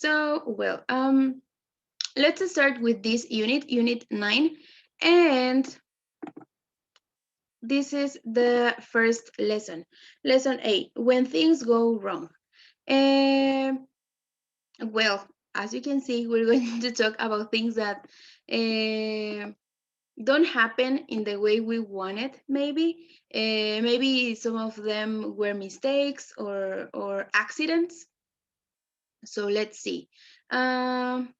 So, well, let's start with this unit 9, and this is the first lesson. Lesson 8, when things go wrong. Um, well, as you can see, we're going to talk about things that don't happen in the way we wanted, maybe. Maybe some of them were mistakes or accidents. So let's see. Um,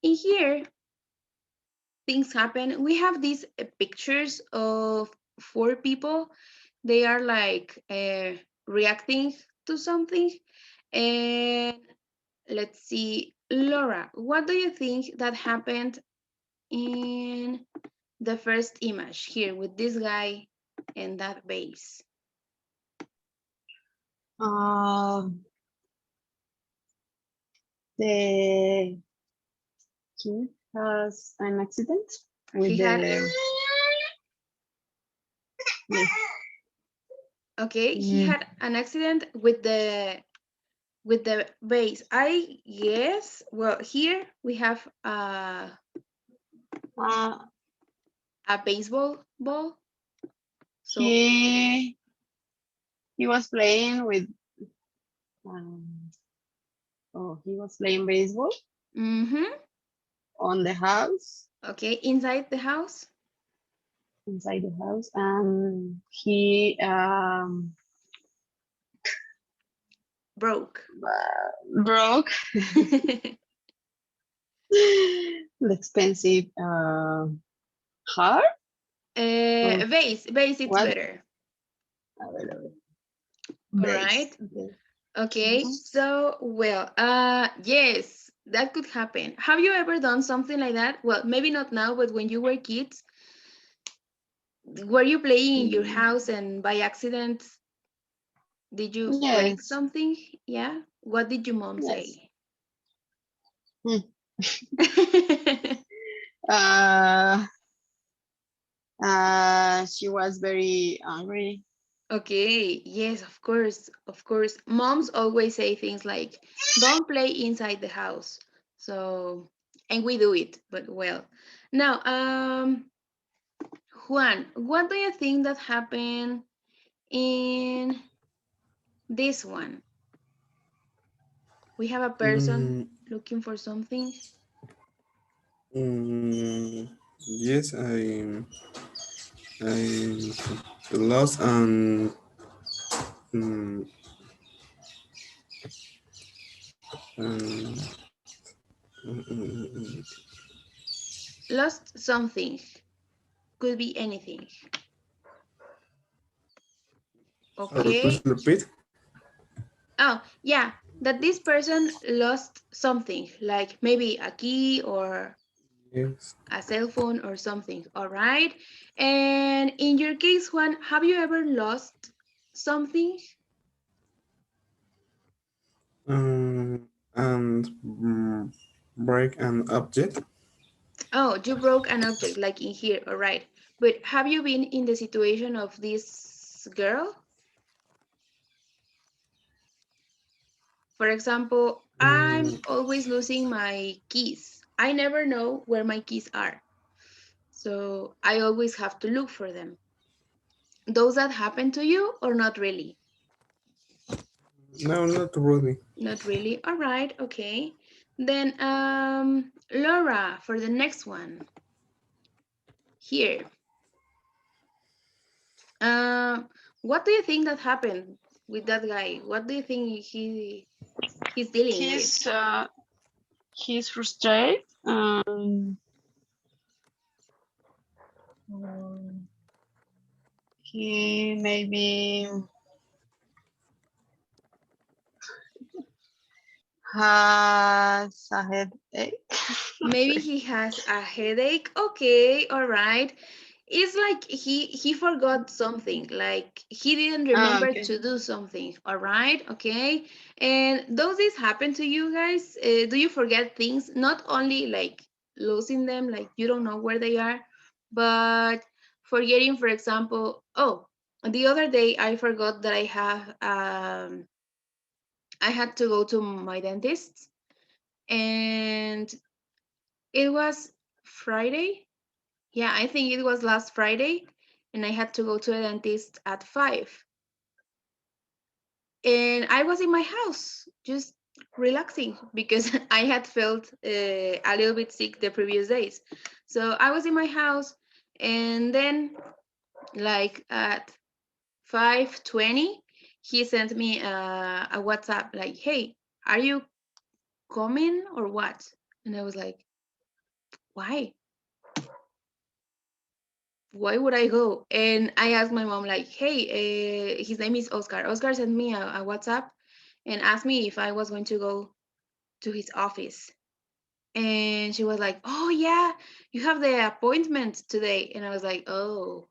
in here, things happen. We have these pictures of 4 people. They are like reacting to something. And let's see, Laura, what do you think that happened in the first image here with this guy and that vase? The king has an accident with He had, the yes. okay, he had an accident with the vase. I guess, well, here we have Uh, a baseball ball. So, he was playing with um, he was playing baseball mm-hmm. on the house, Okay, inside the house, inside the house, and he broke. broke the expensive heart. Or Vase, it's what? better. All Base. right. Okay. Okay. Mhm. So, well, yes, that could happen. Have you ever done something like that? Well, maybe not now, but when you were kids, were you playing in your Mm, house and by accident did you break yes. something? Yeah. What did your mom Yes. say? Hmm. Uh, she was very angry. Okay, yes, of course, of course. Moms always say things like, don't play inside the house. So, and we do it, but well. Now, Juan, what do you think that happened in this one? We have a person Mm, looking for something. mm, yes, I lost mm, and Lost something. Could be anything. please Okay. repeat. Oh, yeah, that this person lost something, like maybe a key or Yes. a cell phone or something. All right. And in your case, Juan, have you ever lost something? And break an object. Oh, you broke an object like in here. All right. But have you been in the situation of this girl? For example, I'm Mm, always losing my keys. I never know where my keys are. So I always have to look for them. Those that happen to you or not really? no, not really. Not really. All right, okay. Then Laura for the next one. Here. Um what do you think that happened with that guy? What do you think he's dealing with? He's he's frustrated. He maybe has a headache. No Maybe sé. he has a headache. Okay, all right. It's like he forgot something, like he didn't remember Okay. to do something. All right, okay. And does this happen to you guys? Do you forget things? Not only like losing them, like you don't know where they are, but forgetting, for example, oh, the other day I forgot that I had to go to my dentist, and it was Friday. Yeah, I think it was last Friday, and I had to go to a dentist at 5. And I was in my house just relaxing because I had felt a little bit sick the previous days. So I was in my house, and then like at 5:20, he sent me a WhatsApp like, "Hey, are you coming or what?" And I was like, "Why? Why would I go?" And I asked my mom like, "Hey, his name is Oscar. Oscar sent me a WhatsApp and asked me if I was going to go to his office." And she was like, "Oh yeah, you have the appointment today." And I was like, "Oh,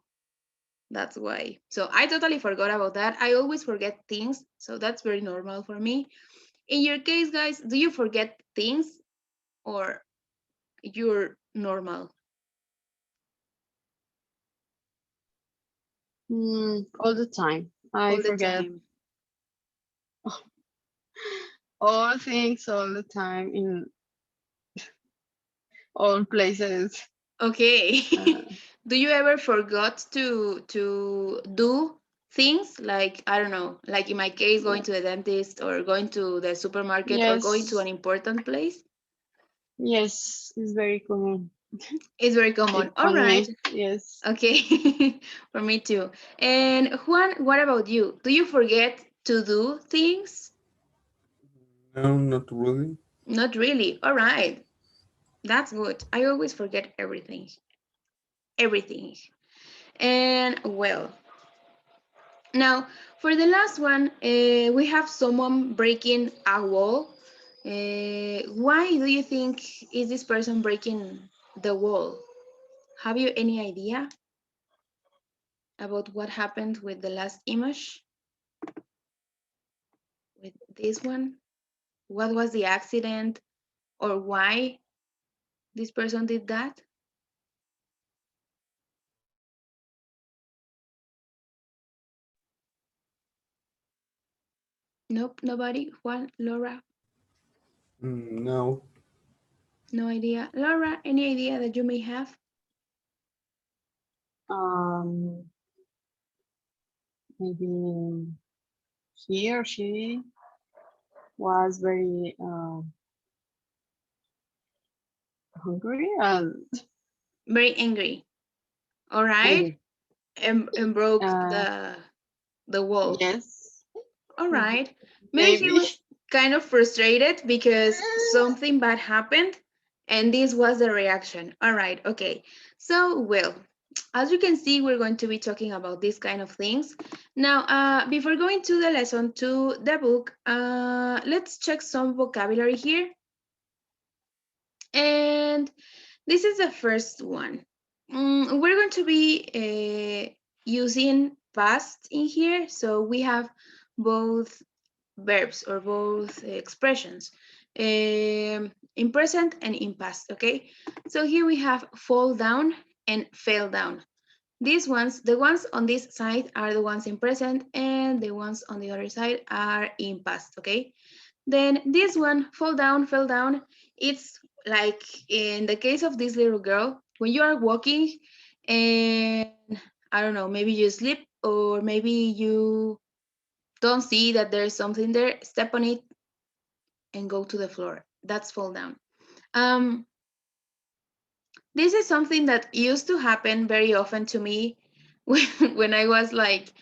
that's why." So I totally forgot about that. I always forget things, so that's very normal for me. In your case, guys, do you forget things or you're normal? All the time. I All the forget time? all things all the time in all places. Okay. Uh, Do you ever forgot to do things like, I don't know, like in my case, going yeah. to the dentist or going to the supermarket or going to an Yes, important place? yes, it's very common. It's very common. It's All right. funny. Yes. Okay. For me too. And Juan, what about you? Do you forget to do things? No, not really. Not really. All right. That's good. I always forget everything. Everything. And well, now for the last one, we have someone breaking a wall. Why do you think is this person breaking the wall? Have you any idea about what happened with the last image? With this one? What was the accident or why this person did that? Nope, nobody. Juan, Laura, No. no idea. Laura, any idea that you may have? Um, Maybe he or she was very hungry and Very angry. All right, maybe. and broke Uh, the wall. yes, All right. Maybe he maybe. was kind of frustrated because something bad happened and this was the reaction. All right. Okay. So, well, as you can see, we're going to be talking about these kind of things. Now, before going to the lesson, to the book, let's check some vocabulary here. And this is the first one. We're going to be using past in here. So we have both verbs or both expressions in present and in past, okay? So here we have fall down and fell down. These ones, the ones on this side are the ones in present and the ones on the other side are in past, okay? Then this one, fall down, fell down, it's like in the case of this little girl, when you are walking and I don't know, maybe you slip or maybe you don't see that there's something there, step on it and go to the floor. That's fall down. Um, this is something that used to happen very often to me when I was like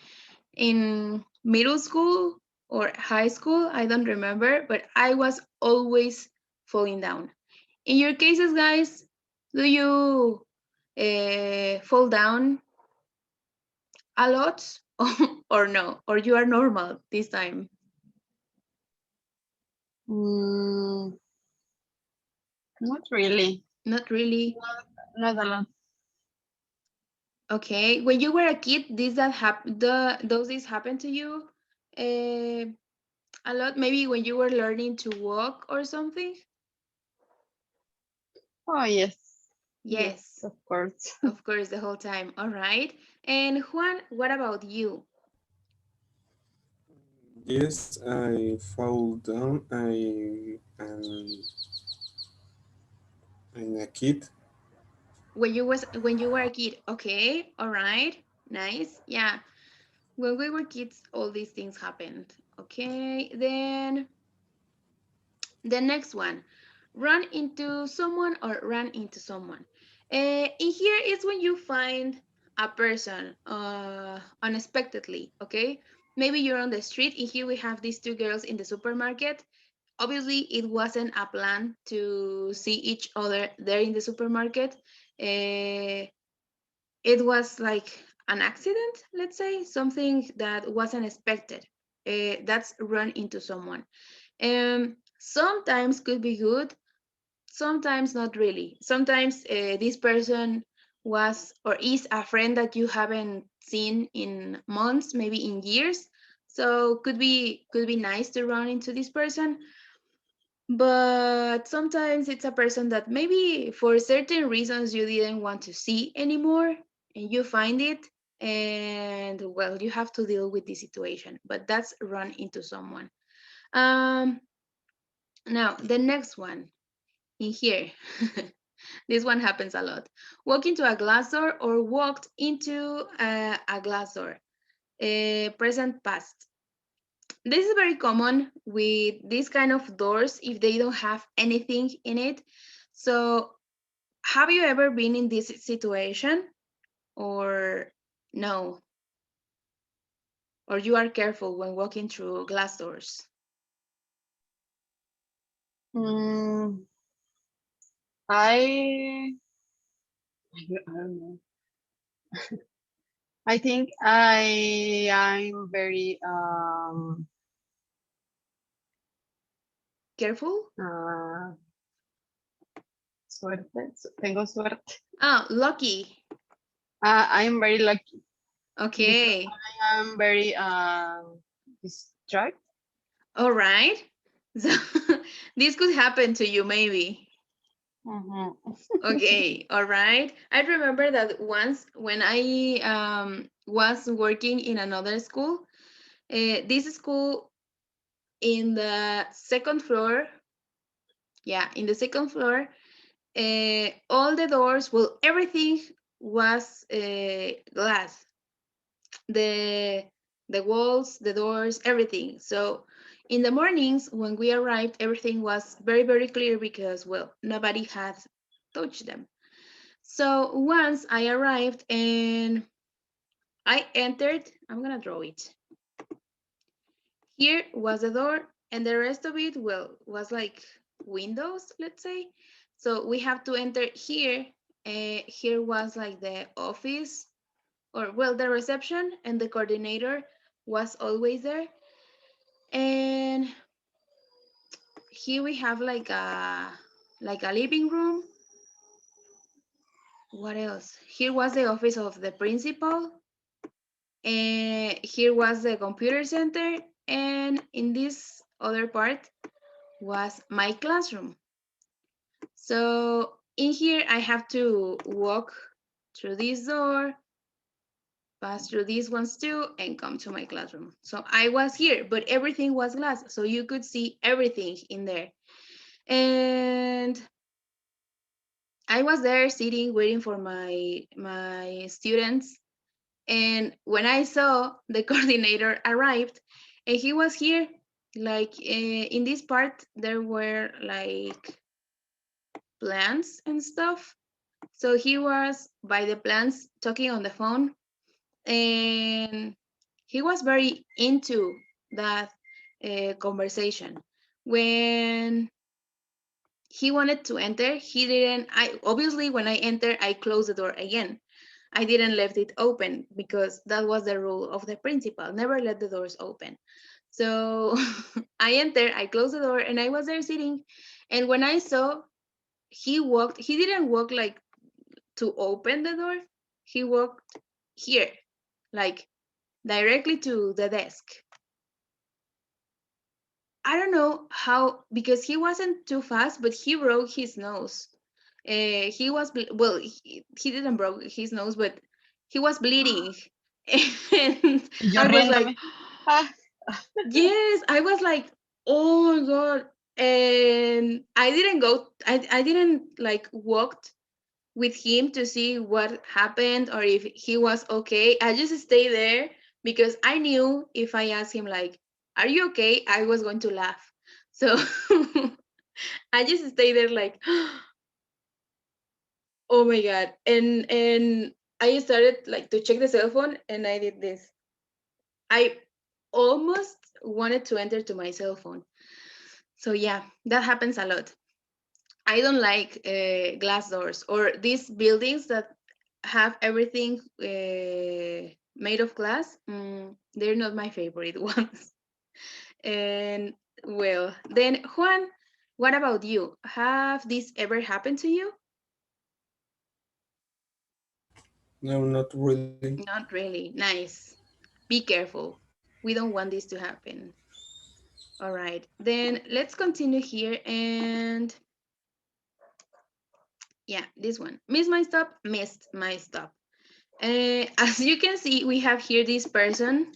in middle school or high school. I don't remember, but I was always falling down. In your cases, guys, do you fall down a lot or no? Or you are normal this time? Mm, not really. Not really. Not a lot. Okay, when you were a kid, those things happen to you a lot? Maybe when you were learning to walk or something? Oh, yes. Yes, Yes, of course. of course, the whole time. All right. And Juan, what about you? Yes, I fall down. I and I'm a kid. When you were a kid. Okay, all right, nice. Yeah, when we were kids, all these things happened. Okay, then the next one, run into someone or run into someone. In here is when you find a person unexpectedly. Okay, maybe you're on the street. In here we have these two girls in the supermarket. Obviously it wasn't a plan to see each other there in the supermarket. Uh, it was like an accident, let's say, something that wasn't expected. That's run into someone. Sometimes could be good, sometimes not really. Sometimes this person was or is a friend that you haven't seen in months, maybe in years. So could be nice to run into this person, but sometimes it's a person that maybe for certain reasons you didn't want to see anymore and you find it, and well, you have to deal with the situation, but that's run into someone. um Now the next one in here. This one happens a lot. Walk into a glass door or walked into a glass door. Present past. This is very common with these kind of doors if they don't have anything in it. So have you ever been in this situation or no? Or you are careful when walking through glass doors? Mm, I I don't know. I think I'm very Careful? suerte. Tengo suerte. Oh, lucky. I'm very lucky because Okay. I am very distracted. All right. So this could happen to you maybe. Mhm. Okay, all right. I remember that once when I was working in another school, this school in the second floor, yeah, in the second floor, all the doors, well, everything was glass. The the walls, the doors, everything. So in the mornings when we arrived, everything was very, very clear because, well, nobody had touched them. So once I arrived and I entered, I'm gonna draw it. Here was the door, and the rest of it, well, was like windows, let's say. So we have to enter here. Here was like the office, or well, the reception, and the coordinator was always there. And here we have like a living room. What else? Here was the office of the principal. And here was the computer center, and in this other part was my classroom. So in here I have to walk through this door, pass through these ones too, and come to my classroom. So I was here, but everything was glass, so you could see everything in there. And I was there sitting waiting for my students. And when I saw the coordinator arrived, and he was here, like in this part, there were like plants and stuff. So he was by the plants talking on the phone, and he was very into that conversation. When he wanted to enter, he didn't. I obviously when I entered, I closed the door again. I didn't left it open because that was the rule of the principal. Never let the doors open. So I entered, I closed the door, and I was there sitting. And when I saw he didn't walk like to open the door. He walked here, like directly to the desk. I don't know how, because he wasn't too fast, but he broke his nose. He was well, he didn't broke his nose, but he was bleeding. And Y yo I was like, riéndome. Ah, yes, I was like, oh my god. And I didn't go, I didn't like walked with him to see what happened or if he was okay. I just stayed there because I knew if I asked him like, "Are you okay?" I was going to laugh. So I just stayed there like, oh my god. And I started like to check the cell phone and I did this. I almost wanted to enter to my cell phone. So yeah, that happens a lot. I don't like glass doors or these buildings that have everything made of glass. They're not my favorite ones. And well, then Juan, what about you? Have this ever happened to you? No, not really. Not really. Nice. Be careful. We don't want this to happen. All right. Then let's continue here and yeah, this one. Missed my stop, missed my stop. As you can see, we have here this person,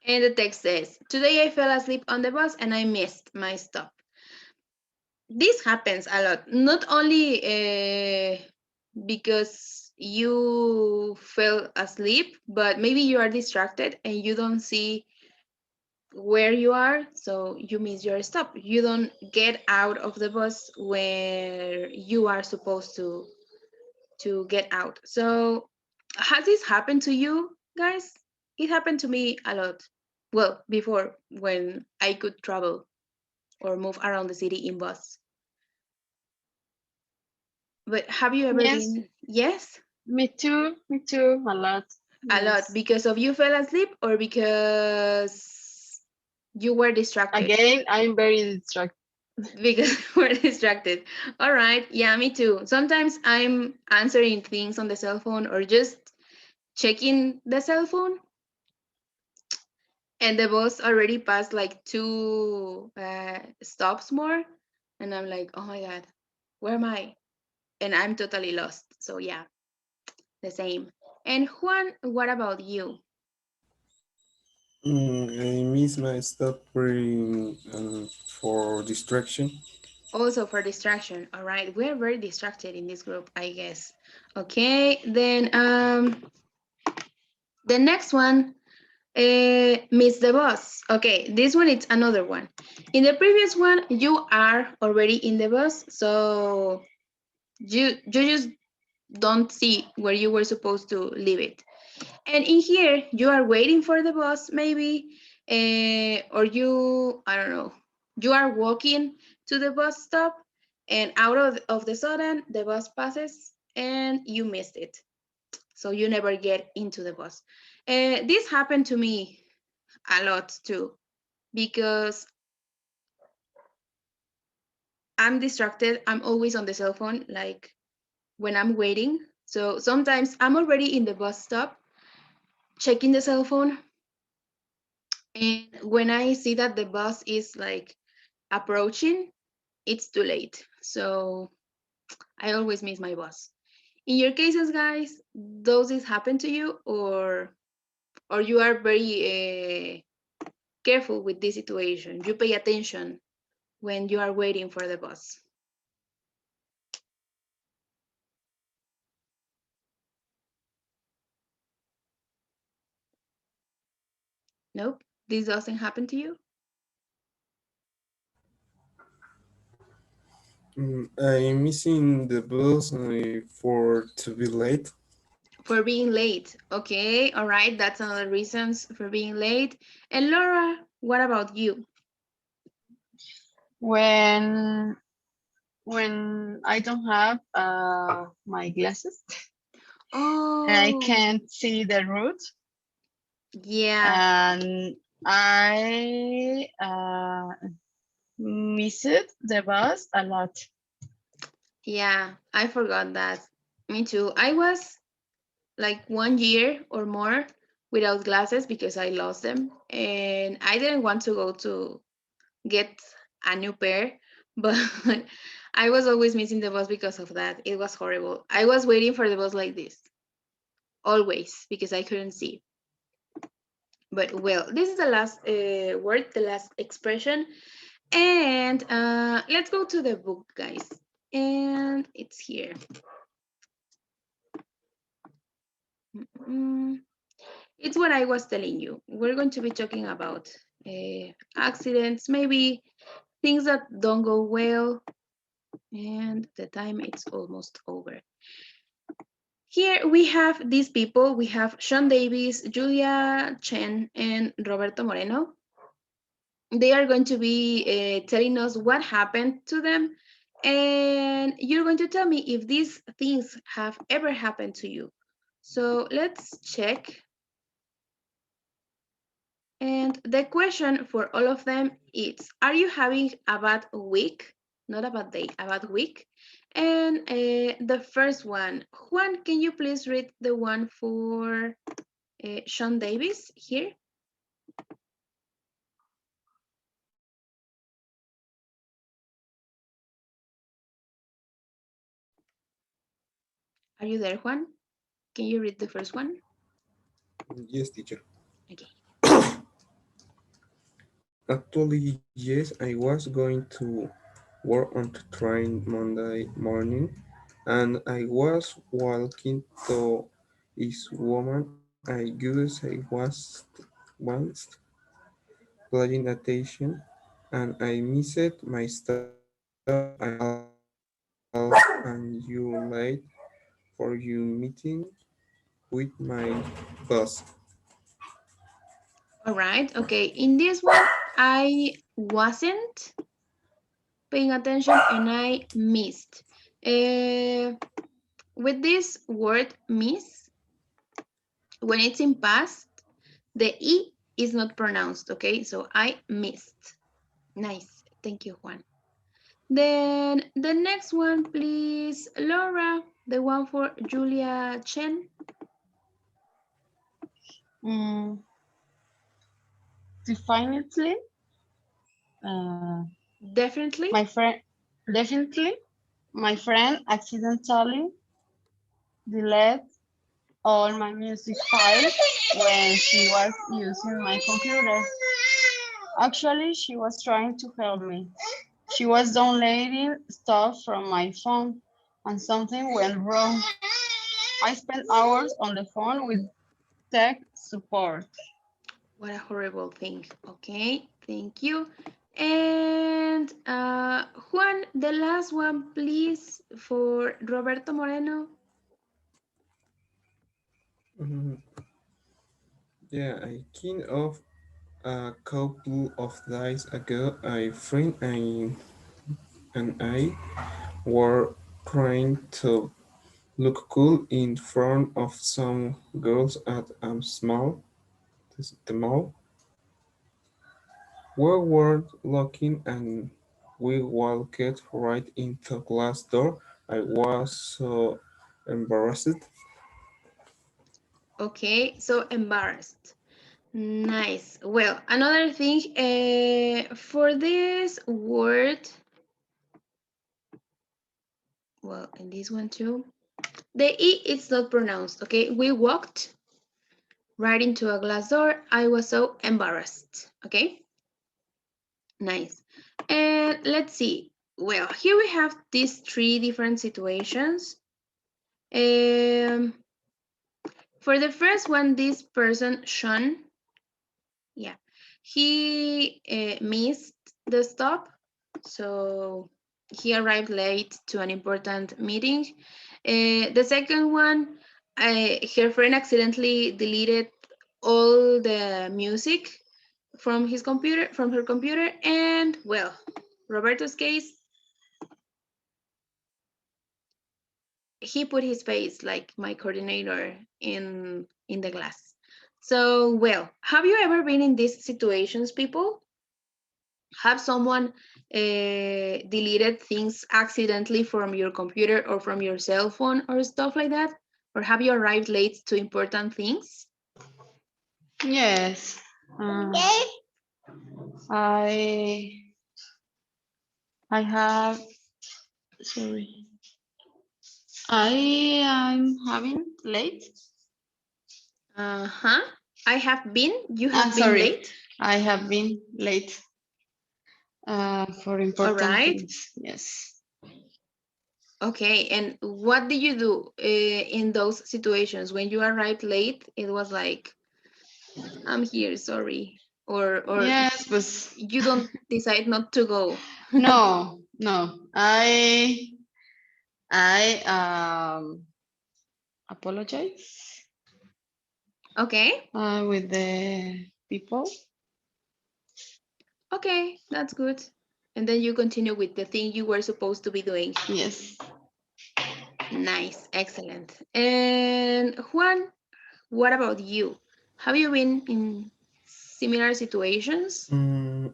and the text says, "Today I fell asleep on the bus and I missed my stop." This happens a lot, not only because you fell asleep, but maybe you are distracted and you don't see where you are, so you miss your stop. You don't get out of the bus where you are supposed to get out. So has this happened to you guys? It happened to me a lot. Well, before when I could travel or move around the city in bus. But have you ever Yes, been? Yes, me too, a lot. a lot Yes. because of you fell asleep or because you were distracted? Again, I'm very distracted. Because we're distracted. All right. Yeah, me too. Sometimes I'm answering things on the cell phone or just checking the cell phone and the bus already passed like two stops more and I'm like, oh my god, where am I? And I'm totally lost. So yeah, the same. And Juan, what about you? I miss my stop for distraction. Also for distraction. All right, we're very distracted in this group, I guess. Okay, then the next one, miss the bus. Okay, this one it's another one. In the previous one you are already in the bus, so you just don't see where you were supposed to leave it. And in here, you are waiting for the bus, maybe, or you, I don't know, you are walking to the bus stop, and out of the sudden, the bus passes and you missed it. So you never get into the bus. This happened to me a lot too, because I'm distracted. I'm always on the cell phone, like when I'm waiting. So sometimes I'm already in the bus stop checking the cell phone. And when I see that the bus is like approaching, it's too late. So I always miss my bus. In your cases, guys, does this happen to you, or you are very careful with this situation? You pay attention when you are waiting for the bus. Nope, this doesn't happen to you. I'm missing the bus for to be late. For being late. Okay, all right, that's another reasons for being late. And Laura, what about you? When when I don't have my glasses and I Oh, can't see the route, yeah, and I missed the bus a lot. yeah, I forgot that. Me too. I was like 1 year or more without glasses because I lost them and I didn't want to go to get a new pair, but I was always missing the bus because of that. It was horrible. I was waiting for the bus like this, always, because I couldn't see. But well, this is the last word, the last expression. And let's go to the book, guys. And it's here. It's what I was telling you. We're going to be talking about accidents, maybe things that don't go well, and the time it's almost over. Here we have these people. We have Sean Davis, Julia Chen, and Roberto Moreno. They are going to be telling us what happened to them, and you're going to tell me if these things have ever happened to you. So let's check. And the question for all of them is, are you having a bad week? Not a bad day, a bad week. And the first one, Juan, can you please read the one for Sean Davis here? Are you there, Juan? Can you read the first one? Yes, teacher. Okay. Actually, yes, I was going to work on the train Monday morning, and I was walking to this woman. I guess I was once paying attention, and I missed my stop. I and you late for your meeting with my boss. All right. Okay. In this one, I wasn't paying attention and I missed. With this word miss, when it's in past, the E is not pronounced, okay? So I missed. Nice. Thank you, Juan. Then the next one, please, Laura, the one for Julia Chen. Mm, definitely, Definitely. my friend, definitely, my friend accidentally deleted all my music files when she was using my computer. Actually, she was trying to help me. She was downloading stuff from my phone and something went wrong. I spent hours on the phone with tech support. What a horrible thing. Okay, thank you. And Juan, the last one, please, for Roberto Moreno. Mhm. Yeah, I kind of a couple of days ago, a friend and I were trying to look cool in front of some girls at the mall. We were looking and we walked right into glass door. I was so embarrassed. Okay, so embarrassed. Nice. Well, another thing for this word, well, in this one too, the E is not pronounced, okay? We walked right into a glass door. I was so embarrassed, okay? Nice. And let's see. Well, here we have these three different situations. For the first one, this person, Sean, yeah, he missed the stop. So he arrived late to an important meeting. The second one, her friend accidentally deleted all the music from his computer, from her computer, and well, Roberto's case, he put his face like my coordinator in the glass. So well, have you ever been in these situations, people? Have someone deleted things accidentally from your computer or from your cell phone or stuff like that? Or have you arrived late to important things? Yes, I I have sorry. I am having late. Uh-huh. I have been, you have been Sorry, late? I have been late for important right. things. Yes. Okay, and what did you do in those situations when you arrived late? It was like, I'm here, sorry, or Yes, but you don't decide not to go. no, no. I apologize Okay, with the people. okay, that's good. And then you continue with the thing you were supposed to be doing. Yes. Nice, excellent. And Juan, what about you? Have you been in similar situations? Mm,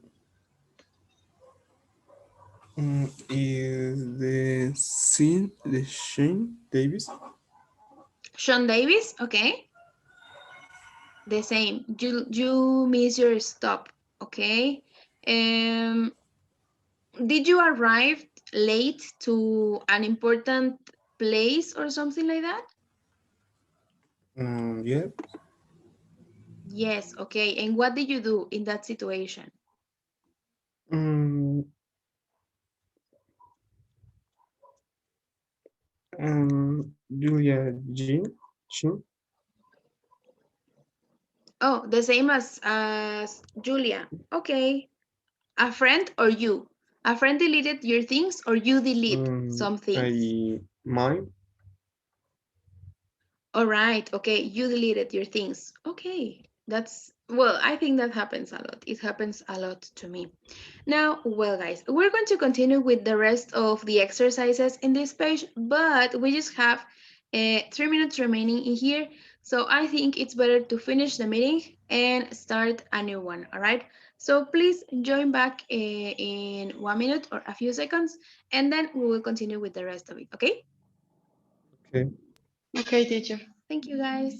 is the scene the Shane Davis? Sean Davis, okay. The same. You miss your stop, okay? Um, did you arrive late to an important place or something like that? Yeah. Yes, okay. And what did you do in that situation? Mm, Julia Jean. Oh, the same as Julia. Okay. A friend or you? A friend deleted your things or you delete some things? Mine. All right. Okay. You deleted your things. Okay. That's, well, I think that happens a lot. It happens a lot to me. Now, well, guys, we're going to continue with the rest of the exercises in this page, but we just have 3 minutes remaining in here. So I think it's better to finish the meeting and start a new one. All right. So please join back in 1 minute or a few seconds, and then we will continue with the rest of it. Okay. Okay. Okay, teacher. Thank you, guys.